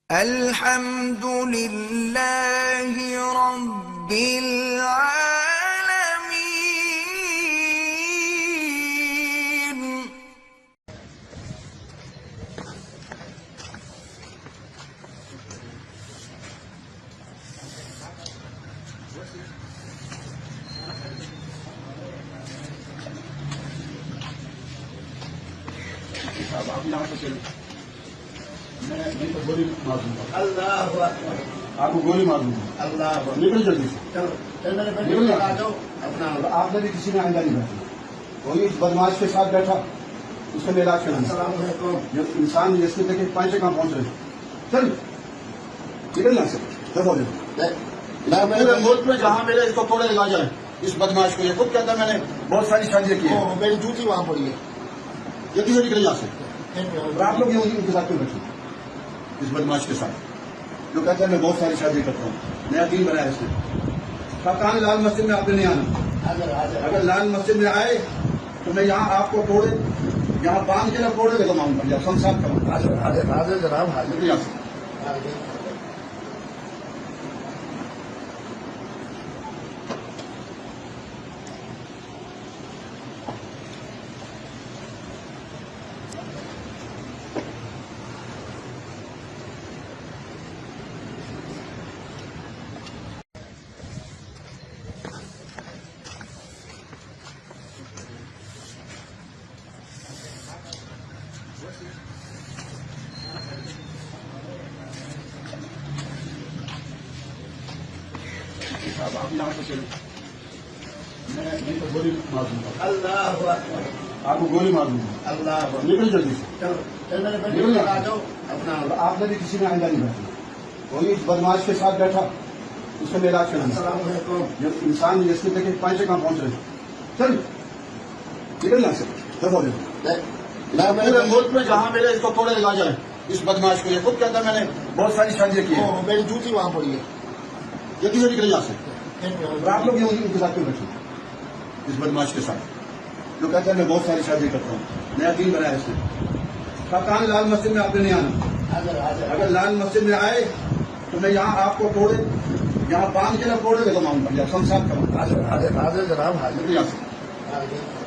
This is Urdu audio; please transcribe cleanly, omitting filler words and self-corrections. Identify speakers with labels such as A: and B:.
A: الحمد لله رب العالمين.
B: میں تو گولی مار دوں گا.
C: اللہ اکبر.
B: آپ کو گولی مار دوں گا.
C: اللہ اکبر.
B: نکل جلدی سے.
C: نکل جاؤ اپنا.
B: آپ نے بھی کسی نے آئندہ نہیں بیٹھا. وہی اس بدماش کے ساتھ بیٹھا, اس کا علاج کرانا.
C: السلام علیکم.
B: جو انسان جس نے دیکھے پانچے کہاں پہنچ رہے ہیں. چل نکلنا سے دفعہ پورے ملک میں جہاں میرے اس کو کوڑے لگا جائیں اس بدماش کو. یہ خود کہتا ہے میں نے بہت ساری شادیاں کی ہیں.
C: میری جوتی وہاں پڑی ہے.
B: جلدی سے نکل یہاں سے. اور آپ لوگ ان کے ساتھ کیوں بیٹھے اس بدماش کے ساتھ جو کہتا ہے میں بہت ساری شادی کرتا ہوں. نیا دین بنایا اس نے. کہاں لال مسجد میں آپ نے نہیں آنا. اگر لال مسجد میں آئے تو میں یہاں آپ کو توڑے یہاں باندھ کے نہ توڑے دیکھو ماؤں پر یا سنسار کروں.
C: حاضر جناب حاضر.
B: یہاں سے آپ یہاں سے چلیں. میں تو گولی مار دوں گا.
C: اللہ اکبر.
B: آپ کو گولی مار دوں گا.
C: اللہ اکبر.
B: نکل جلدی سے.
C: نکل جاؤ اپنا.
B: آپ نے بھی کسی نے آئندہ نہیں بیٹھا. وہی اس بدماش کے ساتھ بیٹھا, اس کا علاج کرانا.
C: السلام علیکم.
B: جو انسان جس نے دیکھے پانچے کہاں پہنچ رہے ہیں. چل نکلنا سے دفعہ پورے ملک میں جہاں میرے اس کو کوڑے لگا جائیں اس بدماش کو. یہ خود کہتا ہے میں نے بہت ساری شادیاں کی ہیں.
C: میری جوتی وہاں پڑی ہے.
B: جلدی سے نکل یہاں سے. اور آپ لوگ ان کے ساتھ کیوں بیٹھے اس بدماش کے ساتھ جو کہتا ہے میں بہت ساری شادی کرتا ہوں. نیا دین بنایا اس نے. کہاں لال مسجد میں آپ نے نہیں آنا. اگر لال مسجد میں آئے تو میں یہاں آپ کو توڑے یہاں باندھ کے نہ توڑے دیکھو ماؤں پر یا سنسار کروں.
C: حاضر جناب حاضر.
B: یہاں سے
C: حاضر.